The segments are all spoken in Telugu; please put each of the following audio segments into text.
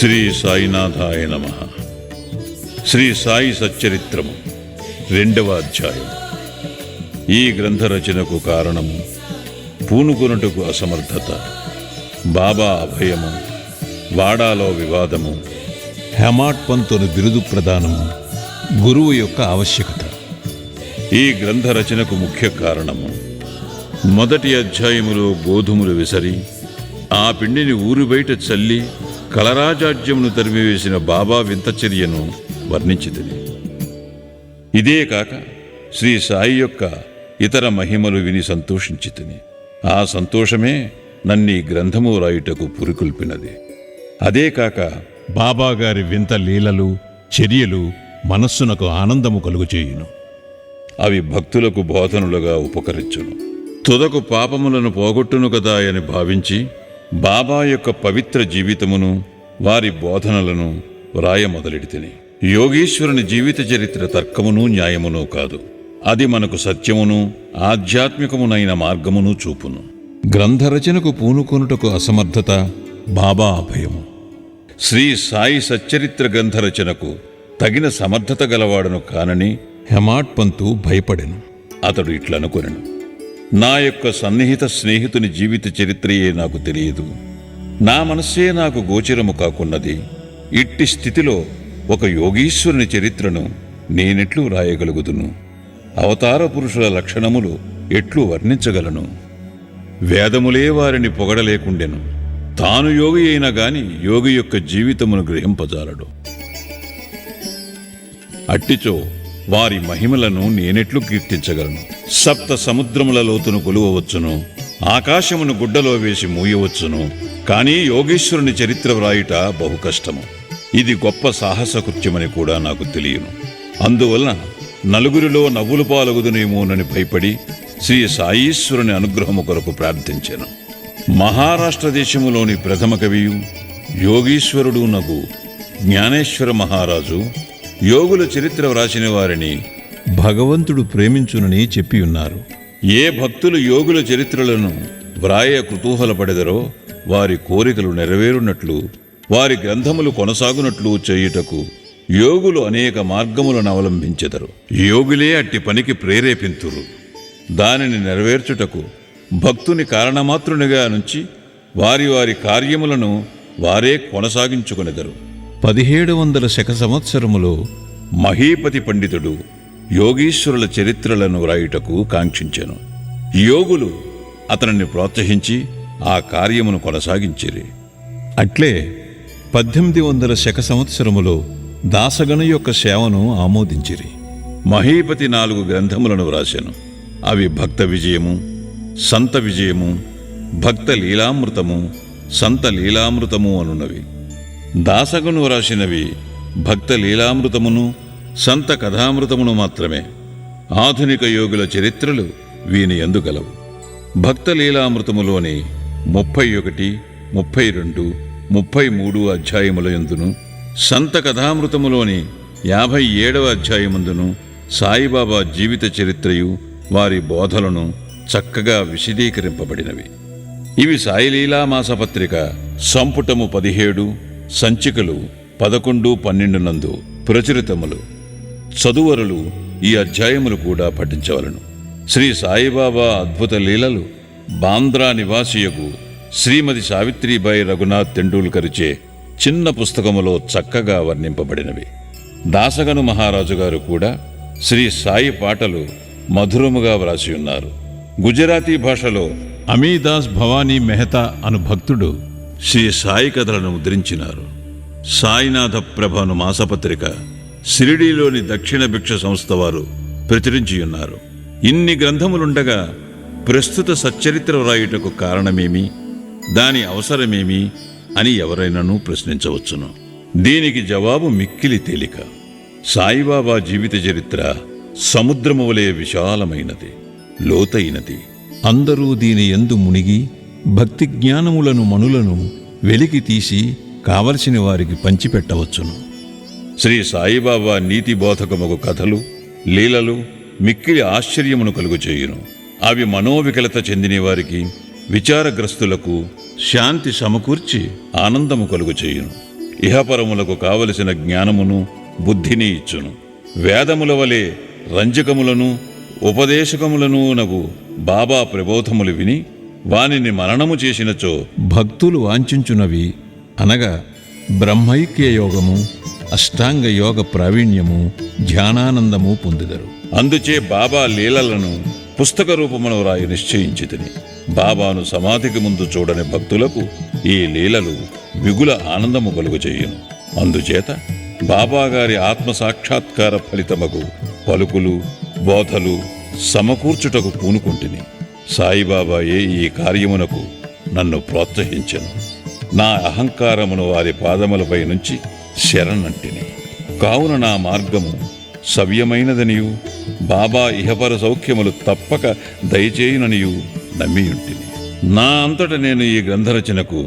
శ్రీ సాయినాథాయ నమః. శ్రీ సాయి సచ్చరిత్రము 2వ అధ్యాయం. ఈ గ్రంథ రచనకు కారణము పూనుకొనుటకు అసమర్థత, బాబా అభయము, వాడాలో వివాదము, హెమాట్ పంతును బిరుదు ప్రదానము, గురువు యొక్క ఆవశ్యకత. ఈ గ్రంథ రచనకు ముఖ్య కారణము మొదటి అధ్యాయములో గోధుమలు విసరి ఆ పిండిని ఊరు బయట చల్లి కలరాజాడ్యమును తరిమివేసిన బాబా వింతచర్యను వర్ణించితిని. ఇదే కాక శ్రీ సాయి యొక్క ఇతర మహిమలు విని సంతోషించితిని. ఆ సంతోషమే నన్నీ గ్రంథము రాయుటకు పురికొల్పినది. అదే కాక బాబాగారి వింత లీలలు, చర్యలు మనస్సునకు ఆనందము కలుగుచేయును. అవి భక్తులకు బోధనులుగా ఉపకరించును. తుదకు పాపములను పోగొట్టును కదా అని భావించి బాబా యొక్క పవిత్ర జీవితమును, వారి బోధనలను వ్రాయ మొదలెడితిని. యోగీశ్వరుని జీవిత చరిత్ర తర్కమును న్యాయమును కాదు, అది మనకు సత్యమును ఆధ్యాత్మికమునైన మార్గమును చూపును. గ్రంథరచనకు పూనుకొనుటకు అసమర్థత, బాబా అభయము. శ్రీ సాయి సచ్చరిత్ర గ్రంథ రచనకు తగిన సమర్థత గలవాడను కానని హెమాట్ పంతు భయపడెను. అతడు ఇట్లనుకొనెను: నా యొక్క సన్నిహిత స్నేహితుని జీవిత చరిత్రయే నాకు తెలియదు, నా మనస్సే నాకు గోచరము కాకున్నది. ఇట్టి స్థితిలో ఒక యోగీశ్వరుని చరిత్రను నేనెట్లు రాయగలుగుదును? అవతార పురుషుల లక్షణములు ఎట్లు వర్ణించగలను? వేదములే వారిని పొగడలేకుండెను. తాను యోగి అయినా గాని యోగి యొక్క జీవితమును గ్రహింపజాలడు. అట్టిచో వారి మహిమలను నేనెట్లు కీర్తించగలను? సప్త సముద్రముల లోతును కొలువవచ్చును, ఆకాశమును గుడ్డలో వేసి మూయవచ్చును, కానీ యోగేశ్వరుని చరిత్ర వ్రాయుట బహు కష్టము. ఇది గొప్ప సాహసకృత్యమని కూడా నాకు తెలియను. అందువలన నలుగురిలో నవ్వులు పాలగుదునేమోనని భయపడి శ్రీ సాయీశ్వరుని అనుగ్రహము కొరకు ప్రార్థించాను. మహారాష్ట్ర దేశములోని ప్రథమ కవియు యోగీశ్వరుడు నగు జ్ఞానేశ్వర మహారాజు యోగుల చరిత్ర వ్రాసిన వారిని భగవంతుడు ప్రేమించునని చెప్పియున్నారు. ఏ భక్తులు యోగుల చరిత్రలను వ్రాయ కుతూహలపడెదరో వారి కోరికలు నెరవేరునట్లు, వారి గ్రంథములు కొనసాగునట్లు చేయుటకు యోగులు అనేక మార్గములను అవలంబించెదరు. యోగులే అట్టి పనికి ప్రేరేపింతురు. దానిని నెరవేర్చుటకు భక్తుని కారణమాత్రునిగా నుంచి వారి వారి కార్యములను వారే కొనసాగించుకొనెదరు. 1700 శక సంవత్సరములో మహీపతి పండితుడు యోగీశ్వరుల చరిత్రలను వ్రాయుటకు కాంక్షించెను. యోగులు అతనిని ప్రోత్సహించి ఆ కార్యమును కొనసాగించిరి. అట్లే 1800 శక సంవత్సరములో దాసగను యొక్క సేవను ఆమోదించిరి. మహీపతి 4 గ్రంథములను వ్రాసెను. అవి భక్త విజయము, సంత విజయము, భక్త లీలామృతము, సంత లీలామృతము అనున్నవి. దాసగను వ్రాసినవి భక్త లీలామృతమును, సంత కథామృతమును మాత్రమే. ఆధునిక యోగుల చరిత్రలు వీని యందు గలవు. భక్త లీలామృతములోని 31, 32, 33 అధ్యాయముల యందును, సంత కథామృతములోని 57వ అధ్యాయమందును సాయిబాబా జీవిత చరిత్రయు వారి బోధలను చక్కగా విశదీకరింపబడినవి. ఇవి సాయిలీలా మాసపత్రిక సంపుటము 17, సంచికలు 11, 12 నందు ప్రచురితములు. చదువరులు ఈ అధ్యాయములు కూడా పఠించవలను. శ్రీ సాయిబాబా అద్భుత లీలలు బాంద్రా నివాసియకు శ్రీమతి సావిత్రిబాయి రఘునాథ్ తెండూల్కర్చే చిన్న పుస్తకములో చక్కగా వర్ణింపబడినవి. దాసగను మహారాజు గారు కూడా శ్రీ సాయి పాటలు మధురముగా వ్రాసి ఉన్నారు. గుజరాతీ భాషలో అమీదాస్ భవానీ మెహతా అను భక్తుడు శ్రీ సాయి కథలను ముద్రించినారు. సాయినాథ ప్రభను మాసపత్రిక షిరిడీలోని దక్షిణ భిక్ష సంస్థ వారు ప్రచురించియున్నారు. ఇన్ని గ్రంథములుండగా ప్రస్తుత సచ్చరిత్ర వ్రాయుటకు కారణమేమి, దాని అవసరమేమి అని ఎవరైనాను ప్రశ్నించవచ్చును. దీనికి జవాబు మిక్కిలి తేలిక. సాయిబాబా జీవిత చరిత్ర సముద్రము వలె విశాలమైనది, లోతైనది. అందరూ దీని యందు మునిగి భక్తి జ్ఞానములను మనులను వెలికి తీసి కావలసిన వారికి పంచిపెట్టవచ్చును. శ్రీ సాయిబాబా నీతి బోధకముగు కథలు, లీలలు మిక్కిలి ఆశ్చర్యమును కలుగుచేయును. అవి మనోవికలత చెందిన వారికి, విచారగ్రస్తులకు శాంతి సమకూర్చి ఆనందము కలుగుచేయును. ఇహపరములకు కావలసిన జ్ఞానమును బుద్ధిని ఇచ్చును. వేదముల వలె రంజకములను ఉపదేశకములను నగు బాబా ప్రబోధములు విని వానిని మననము చేసినచో భక్తులు వాంఛించునవి అనగా బ్రహ్మైక్య యోగము, అష్టాంగ యోగ ప్రావీణ్యము, ధ్యానానందము పొందుదరు. అందుచే బాబా లీలలను పుస్తక రూపమును రాయి నిశ్చయించితిని. బాబాను సమాధికి ముందు చూడని భక్తులకు ఈ లీలలు మిగుల ఆనందము కలుగజేయును. అందుచేత బాబాగారి ఆత్మసాక్షాత్కార ఫలితమగు పలుకులు, బోధలు సమకూర్చుటకు పూనుకుంటుని. సాయిబాబాయే ఈ కార్యమునకు నన్ను ప్రోత్సహించెను. నా అహంకారమును వారి పాదములపై నుంచి శరణంటిని. కావున నా మార్గము సవ్యమైనదనియు బాబా ఇహపర సౌఖ్యములు తప్పక దయచేయుననియు నమ్మియుంటిని. నా అంతట నేను ఈ గ్రంథరచనకు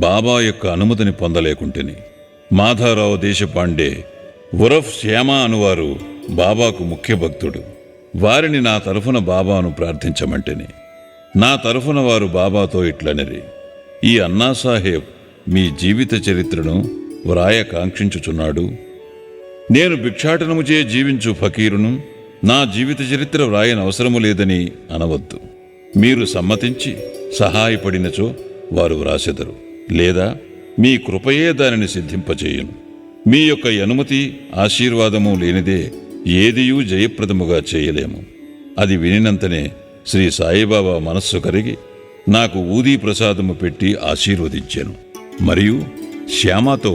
బాబా యొక్క అనుమతిని పొందలేకుంటిని. మాధవరావు దేశపాండే ఉరఫ్ శ్యామ అనువారు బాబాకు ముఖ్య భక్తుడు. వారిని నా తరఫున బాబాను ప్రార్థించమంటిని. నా తరఫున వారు బాబాతో ఇట్లనిరి: ఈ అన్నాసాహెబ్ మీ జీవిత చరిత్రను వ్రాయ కాంక్షించుచున్నాడు. నేను భిక్షాటనముచే జీవించు ఫకీరును, నా జీవిత చరిత్ర వ్రాయనవసరము లేదని అనవద్దు. మీరు సమ్మతించి సహాయపడినచో వారు వ్రాసెదరు, లేదా మీ కృపయే దానిని సిద్ధింపచేయును. మీ యొక్క అనుమతి ఆశీర్వాదము లేనిదే ఏదియూ జయప్రదముగా చేయలేము. అది వినినంతనే శ్రీ సాయిబాబా మనస్సు కరిగి నాకు ఊదీ ప్రసాదము పెట్టి ఆశీర్వదించాను. మరియు శ్యామతో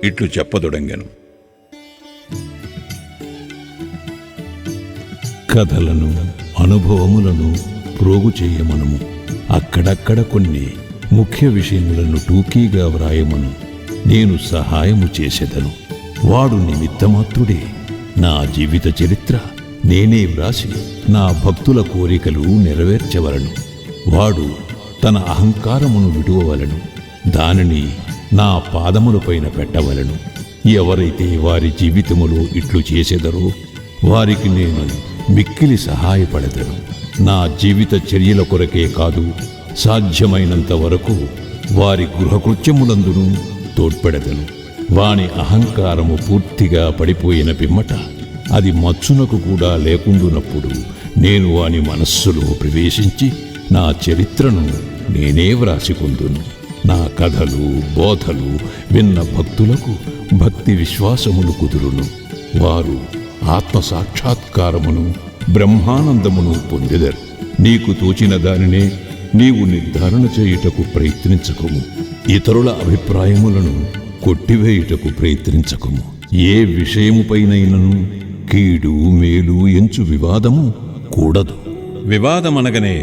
ఇట్లు చెప్పదొడంగెను: కథలను, అనుభవములను ప్రోగు చేయమనము. అక్కడక్కడ కొన్ని ముఖ్య విషయములను టూకీగా వ్రాయమను. నేను సహాయము చేసేదను. వాడు నిమిత్తమాత్రుడే. నా జీవిత చరిత్ర నేనే వ్రాసి నా భక్తుల కోరికలు నెరవేర్చవలను. వాడు తన అహంకారమును విడువవలను. దానిని నా పాదములపైన పెట్టవలను. ఎవరైతే వారి జీవితములో ఇట్లు చేసేదరో వారికి నేను మిక్కిలి సహాయపడదను. నా జీవిత చర్యల కొరకే కాదు, సాధ్యమైనంత వరకు వారి గృహకృత్యములందును తోడ్పడదను. వాని అహంకారము పూర్తిగా పడిపోయిన పిమ్మట, అది మచ్చునకు కూడా లేకుండునప్పుడు నేను వాని మనస్సులో ప్రవేశించి నా చరిత్రను నేనే వ్రాసికొందును. నా కథలు, బోధలు విన్న భక్తులకు భక్తి విశ్వాసములు కుదురును. వారు ఆత్మసాక్షాత్కారమును, బ్రహ్మానందమును పొందెదరు. నీకు తోచిన దానినే నీవు నిర్ధారణ చేయుటకు ప్రయత్నించకుము. ఇతరుల అభిప్రాయములను కొట్టివేయుటకు ప్రయత్నించకుము. ఏ విషయముపైనైనను కీడు మేలు ఎంచు వివాదము కూడదు. వివాదమనగనే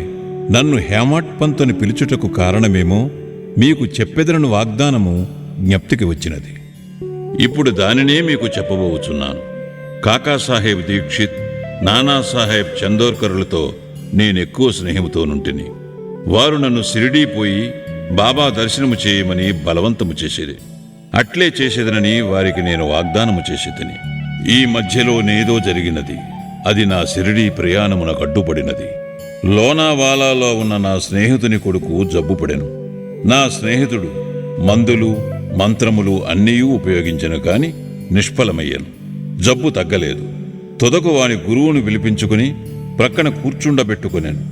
నన్ను హేమాడ్ పంతుని పిలుచుటకు కారణమేమో మీకు చెప్పెదరను వాగ్దానము జ్ఞప్తికి వచ్చినది. ఇప్పుడు దానినే మీకు చెప్పబోచున్నాను. కాకాసాహెబ్ దీక్షిత్, నానాసాహెబ్ చందోర్కరులతో నేనెక్కువ స్నేహముతోనుంటిని. వారు నన్ను షిరిడీ పోయి బాబా దర్శనము చేయమని బలవంతము చేసేది. అట్లే చేసేదనని వారికి నేను వాగ్దానము చేసేదని. ఈ మధ్యలో నేదో జరిగినది. అది నా షిరిడీ ప్రయాణమునకు అడ్డుపడినది. లోనావాలాలో ఉన్న నా స్నేహితుని కొడుకు జబ్బుపడెను. నా స్నేహితుడు మందులు, మంత్రములు అన్నీయూ ఉపయోగించెను కాని నిష్ఫలమయ్యాను. జబ్బు తగ్గలేదు. తుదకు వాని గురువును పిలిపించుకుని ప్రక్కన కూర్చుండబెట్టుకున్నాను.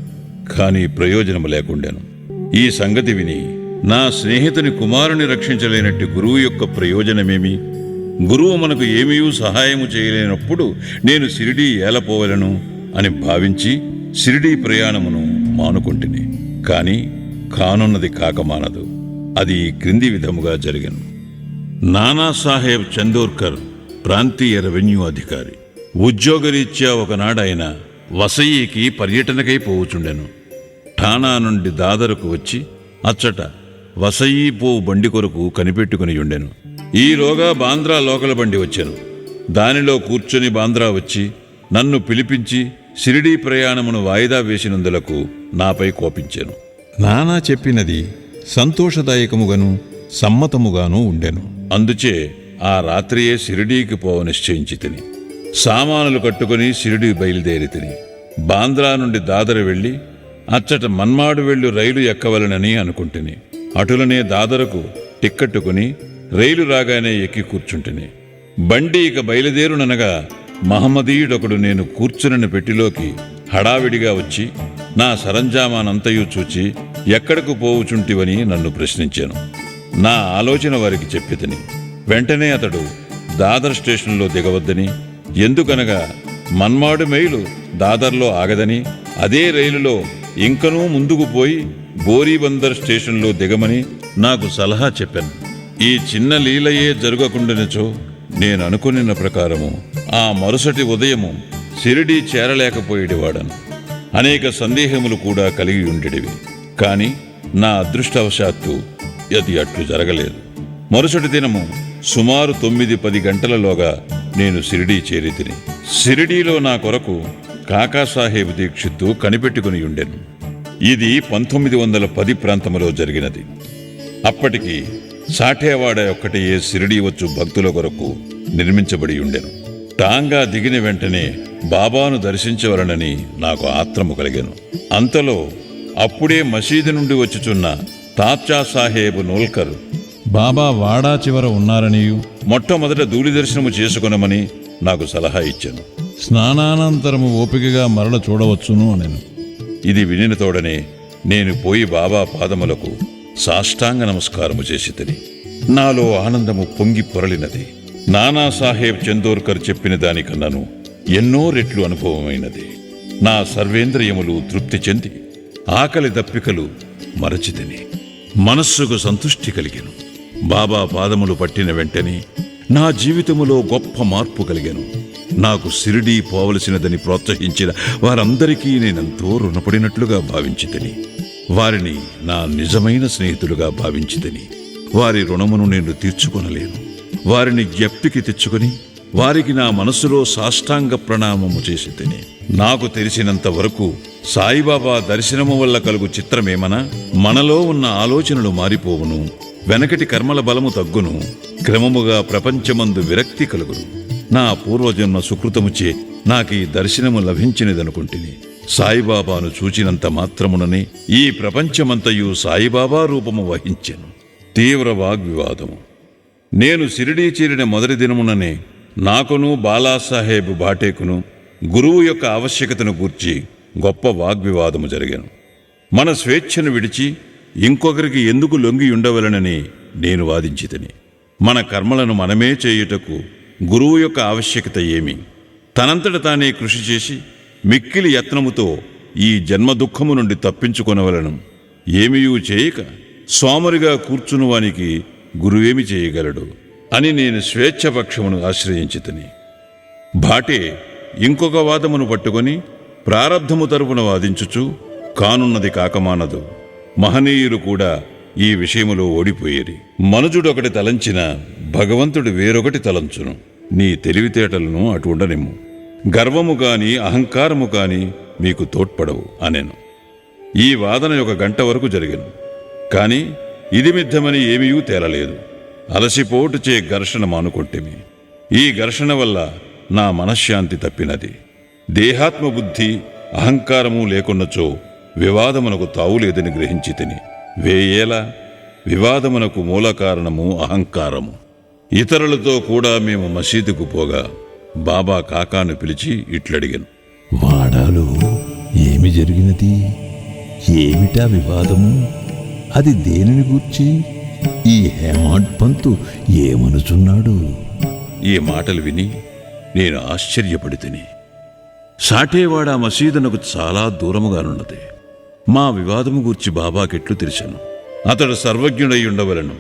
కాని ప్రయోజనము లేకుండాను. ఈ సంగతి విని నా స్నేహితుని కుమారుని రక్షించలేనట్టి గురువు యొక్క ప్రయోజనమేమి? గురువు మనకు ఏమీ సహాయము చేయలేనప్పుడు నేను షిరిడీ ఏలపోవలను అని భావించి షిరిడీ ప్రయాణమును మానుకొంటిని. కాని కానున్నది కాకమానదు. అది క్రింది విధముగా జరిగెను. నానాసాహెబ్ చందోర్కర్ ప్రాంతీయ రెవెన్యూ అధికారి. ఉద్యోగరీత్యా ఒకనాడాయన వసయికి పర్యటనకై పోవుచుండెను. ఠాణా నుండి దాదరకు వచ్చి అచ్చట వసయి పోవు బండి కొరకు కనిపెట్టుకుని ఉండెను. ఈలోగా బాంద్రా లోకల బండి వచ్చెను. దానిలో కూర్చొని బాంద్రా వచ్చి నన్ను పిలిపించి షిరిడీ ప్రయాణమును వాయిదా వేసినందులకు నాపై కోపించెను. నానా చెప్పినది సంతోషదాయకముగాను సమ్మతముగాను ఉండెను. అందుచే ఆ రాత్రియే షిరిడీకి పోవ నిశ్చయించి తిని సామానులు కట్టుకుని షిరిడీ బయలుదేరి తిని బాంద్రా నుండి దాదర వెళ్ళి అచ్చట మన్మాడు వెళ్ళు రైలు ఎక్కవలనని అనుకుంటుని. అటులనే దాదరకు టిక్కట్టుకుని రైలు రాగానే ఎక్కి కూర్చుంటిని. బండి ఇక బయలుదేరుననగా మహమ్మదీయుడొకడు నేను కూర్చునని పెట్టిలోకి హడావిడిగా వచ్చి నా సరంజామానంతయు చూచి ఎక్కడకు పోవుచుంటివని నన్ను ప్రశ్నించాను. నా ఆలోచన వారికి చెప్పితిని. వెంటనే అతడు దాదర్ స్టేషన్లో దిగవద్దని, ఎందుకనగా మన్మాడు మైలు దాదర్లో ఆగదని, అదే రైలులో ఇంకనూ ముందుకు పోయి బోరీబందర్ స్టేషన్లో దిగమని నాకు సలహా చెప్పాను. ఈ చిన్న లీలయే జరగకుండానిచో నేను అనుకున్న ప్రకారము ఆ మరుసటి ఉదయము షిరిడీ చేరలేకపోయేవాడను. అనేక సందేహములు కూడా కలిగి ఉండేవి. కాని నా అదృష్టవశాత్తు అది అట్లు జరగలేదు. మరుసటి దినము సుమారు 9-10 గంటలలోగా నేను షిరిడీ చేరితిని. షిరిడీలో నా కొరకు కాకాసాహెబ్ దీక్షిత్తు కనిపెట్టుకుని ఉండెను. ఇది 1910 ప్రాంతములో జరిగినది. అప్పటికి సాఠేవాడ ఒక్కటే షిరిడీ వచ్చు భక్తుల కొరకు నిర్మించబడి ఉండెను. టాంగా దిగిన వెంటనే బాబాను దర్శించవలనని నాకు ఆత్రము కలిగెను. అంతలో అప్పుడే మసీదు నుండి వచ్చుచున్న తాత్యా సాహేబ్ నోల్కర్ బాబా వాడా చివర ఉన్నారనియు మొట్టమొదట ధూళి దర్శనము చేసుకొనమని నాకు సలహా ఇచ్చాను. స్నానానంతరము ఓపికగా మరల చూడవచ్చును అనెను. ఇది వినిన తోడనే నేను పోయి బాబా పాదములకు సాష్టాంగ నమస్కారము చేసితిని. నాలో ఆనందము పొంగి పొరలినది. నానాసాహెబ్ చందోర్కర్ చెప్పిన దానికన్నాను ఎన్నో రెట్లు అనుభవమైనది. నా సర్వేంద్రియములు తృప్తి చెంది ఆకలి దప్పికలు మరచితిని. మనస్సుకు సంతుష్టి కలిగెను. బాబా పాదములు పట్టిన వెంటనే నా జీవితములో గొప్ప మార్పు కలిగెను. నాకు షిరిడీ పోవలసినదని ప్రోత్సహించిన వారందరికీ నేనెంతో రుణపడినట్లుగా భావించితిని. వారిని నా నిజమైన స్నేహితులుగా భావించితిని. వారి రుణమును నేను తీర్చుకొనలేను. వారిని జ్ఞప్తికి తెచ్చుకొని వారికి నా మనస్సులో సాష్టాంగ ప్రణామము చేసితిని. నాకు తెలిసినంత వరకు సాయిబాబా దర్శనము వల్ల కలుగు చిత్రమేమనా, మనలో ఉన్న ఆలోచనలు మారిపోవును, వెనకటి కర్మల బలము తగ్గును, క్రమముగా ప్రపంచమందు విరక్తి కలుగును. నా పూర్వజన్మ సుకృతముచే నాకీ దర్శనము లభించినదనుకుంటుని. సాయిబాబాను చూచినంత మాత్రముననే ఈ ప్రపంచమంతయు సాయిబాబా రూపము వహించెను. తీవ్ర వాగ్వివాదము. నేను షిరిడీ చేరిన మొదటి దినముననే నాకును బాలాసాహెబ్ భాటేకును గురువు యొక్క ఆవశ్యకతను గూర్చి గొప్ప వాగ్వివాదము జరిగాను. మన స్వేచ్ఛను విడిచి ఇంకొకరికి ఎందుకు లొంగి ఉండవలనని నేను వాదించితిని. మన కర్మలను మనమే చేయుటకు గురువు యొక్క ఆవశ్యకత ఏమి? తనంతట తానే కృషి చేసి మిక్కిలి యత్నముతో ఈ జన్మ దుఃఖము నుండి తప్పించుకొనవలను. ఏమీయూ చేయక సోమరిగా కూర్చునువానికి గురువేమి చేయగలడు అని నేను స్వేచ్ఛపక్షమును ఆశ్రయించితిని. భాటే ఇంకొక వాదమును పట్టుకొని ప్రారబ్ధము తరపున వాదించుచు కానున్నది కాకమానదు. మహనీయులు కూడా ఈ విషయములో ఓడిపోయేరి. మనుజుడొకటి తలంచిన భగవంతుడు వేరొకటి తలంచును. నీ తెలివితేటలను అటు ఉండనిమ్ము. గర్వము కాని అహంకారము కాని మీకు తోడ్పడవు అనెను. ఈ వాదన 1 గంట వరకు జరిగెను. కాని ఇది మిథ్యమని ఏమీయూ తేలలేదు. అలసిపోటుచే ఘర్షణ మానుకొంటిమి. ఈ ఘర్షణ వల్ల నా మనశ్శాంతి తప్పినది. దేహాత్మబుద్ధి అహంకారము లేకున్నచో వివాదమునకు తావులేదని గ్రహించితిని. వేయేలా వివాదమునకు మూల కారణము అహంకారము. ఇతరులతో కూడా మేము మసీదుకు పోగా బాబా కాకాను పిలిచి ఇట్లడిగాను. వాడాలో ఏమి జరిగినది? ఏమిటా వివాదము? అది దేనిని గూర్చి? ఈ హేమాడ్ పంతు ఏమనుచున్నాడు? ఈ మాటలు విని నేను ఆశ్చర్యపడితిని. సాఠేవాడ మసీదునకు చాలా దూరముగానున్నది. మా వివాదము గూర్చి బాబాకెట్లు తెలిసెను. అతడు సర్వజ్ఞుడై ఉండవలను,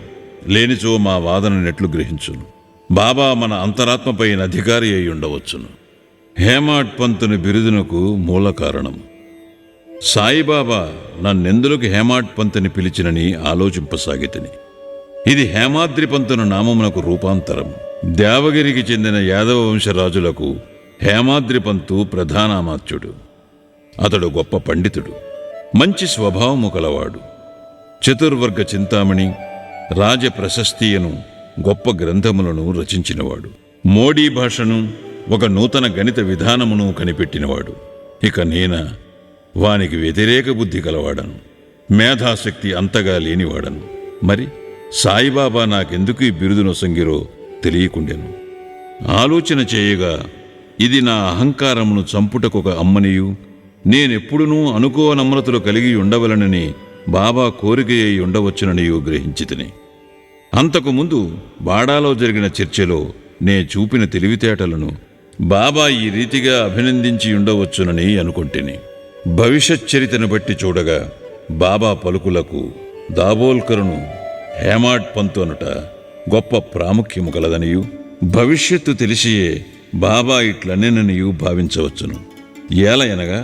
లేనిచో మా వాదననెట్లు గ్రహించును. బాబా మన అంతరాత్మపైన అధికారి అయి ఉండవచ్చును. హేమాడ్ పంతుని బిరుదునకు మూల కారణం సాయిబాబా నన్నెందులకు హేమాడ్ పంతుని పిలిచినని ఆలోచింపసాగితిని. ఇది హేమాద్రి పంతును నామమునకు రూపాంతరం. దేవగిరికి చెందిన యాదవ వంశరాజులకు హేమాద్రి పంతు ప్రధానామాత్యుడు. అతడు గొప్ప పండితుడు, మంచి స్వభావము కలవాడు. చతుర్వర్గ చింతామణి, రాజ ప్రశస్తియను గొప్ప గ్రంథములను రచించినవాడు. మోడీ భాషను, ఒక నూతన గణిత విధానమును కనిపెట్టినవాడు. ఇక నేనా వానికి వ్యతిరేక బుద్ధి కలవాడను, మేధాశక్తి అంతగా లేనివాడను. మరి సాయిబాబా నాకెందుకు ఈ బిరుదు నొసంగిరో తెలియకుండెను. ఆలోచన చేయగా ఇది నా అహంకారమును చంపుటకొక అమ్మనియు, నేనెప్పుడునూ అనుకోనమ్రతలు కలిగి ఉండవలనని బాబా కోరిక అయి ఉండవచ్చుననియు గ్రహించితిని. అంతకుముందు బాడాలో జరిగిన చర్చలో నే చూపిన తెలివితేటలను బాబా ఈ రీతిగా అభినందించి ఉండవచ్చునని అనుకొంటిని. భవిష్యచ్చరితను బట్టి చూడగా బాబా పలుకులకు దాబోల్కరును హేమాడ్ పంతు అనుట గొప్ప ప్రాముఖ్యము కలదనియు, భవిష్యత్తు తెలిసియే బాబా ఇట్లనేననియు భావించవచ్చును. ఏలయనగా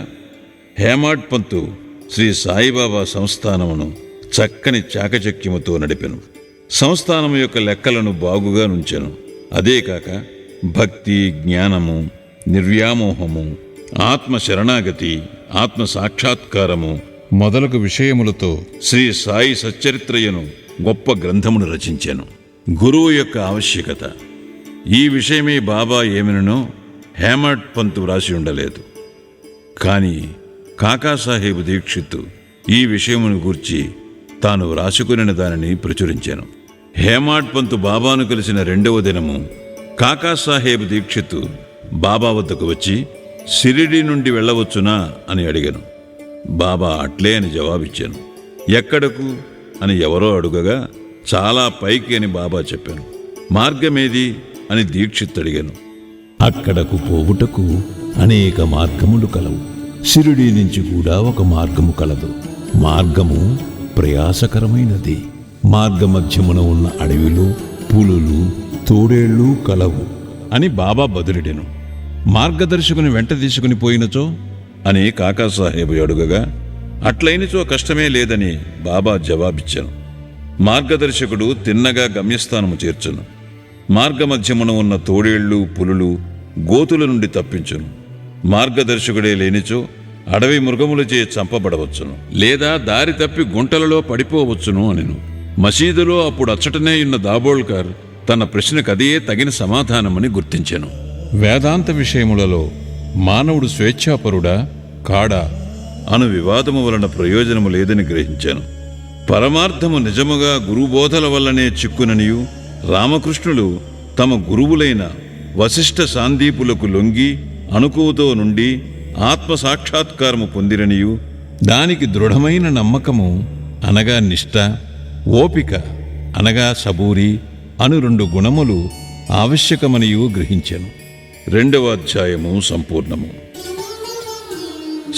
హేమాడ్ పంతు శ్రీ సాయిబాబా సంస్థానమును చక్కని చాకచక్యముతో నడిపెను. సంస్థానము యొక్క లెక్కలను బాగుగా నుంచెను. అదే కాక భక్తి, జ్ఞానము, నిర్వ్యామోహము, ఆత్మ శరణాగతి, ఆత్మ సాక్షాత్కారము మొదలగు విషయములతో శ్రీ సాయి సచ్చరిత్రయను గొప్ప గ్రంథమును రచించెను. గురువు యొక్క ఆవశ్యకత ఈ విషయమే బాబా ఏమినో హేమాడ్ పంతు వ్రాసి ఉండలేదు. కాని కాకాసాహెబ్ దీక్షిత్ ఈ విషయమును గూర్చి తాను వ్రాసుకునిన దానిని ప్రచురించాను. హేమాడ్ పంతు బాబాను కలిసిన 2వ దినము కాకాసాహెబ్ దీక్షిత్ బాబా వద్దకు వచ్చి షిరిడి నుండి వెళ్ళవచ్చునా అని అడిగాను. బాబా అట్లే అని జవాబిచ్చాను. ఎక్కడకు అని ఎవరో అడుగగా చాలా పైకి అని బాబా చెప్పాను. మార్గమేది అని దీక్షిత్ అడిగాను. అక్కడకు పోవుటకు అనేక మార్గములు కలవు. షిరిడీ నుంచి కూడా ఒక మార్గము కలదు. మార్గము ప్రయాసకరమైనది. మార్గమధ్యమున ఉన్న అడవిలో పులులు, తోడేళ్లు కలవు అని బాబా బదులిడెను. మార్గదర్శకుని వెంట తీసుకుని పోయినచో అని కాకాసాహెబ్ అడుగగా అట్లయినచో కష్టమే లేదని బాబా జవాబిచ్చాను. మార్గదర్శకుడు తిన్నగా గమ్యస్థానము చేర్చును. మార్గమధ్యమున ఉన్న తోడేళ్లు, పులులు, గోతుల నుండి తప్పించును. మార్గదర్శకుడే లేనిచో అడవి మృగములచే చంపబడవచ్చును, లేదా దారి తప్పి గుంటలలో పడిపోవచ్చును అనెను. మసీదులో అప్పుడు అచ్చటనే ఉన్న దాబోల్కర్ తన ప్రశ్నకదే తగిన సమాధానమని గుర్తించెను. వేదాంత విషయములలో మానవుడు స్వేచ్ఛాపరుడా కాడా అను వివాదము వలన ప్రయోజనము లేదని గ్రహించాను. పరమార్థము నిజముగా గురుబోధల వల్లనే చిక్కుననియు, రామకృష్ణులు తమ గురువులైన వశిష్ఠ సాందీపులకు లొంగి అనుకువతో నుండి ఆత్మసాక్షాత్కారము పొందిరనియు, దానికి దృఢమైన నమ్మకము అనగా నిష్ఠ, ఓపిక అనగా సబూరి అను 2 గుణములు ఆవశ్యకమనియు గ్రహించెను. 2వ అధ్యాయము సంపూర్ణము.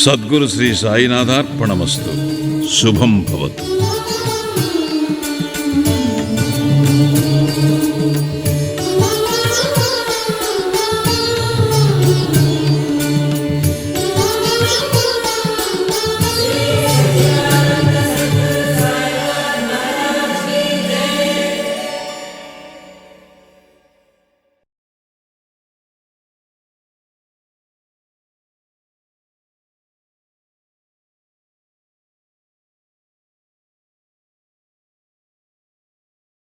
సద్గురు శ్రీ సాయినాథార్పణమస్తు. శుభం భవతు.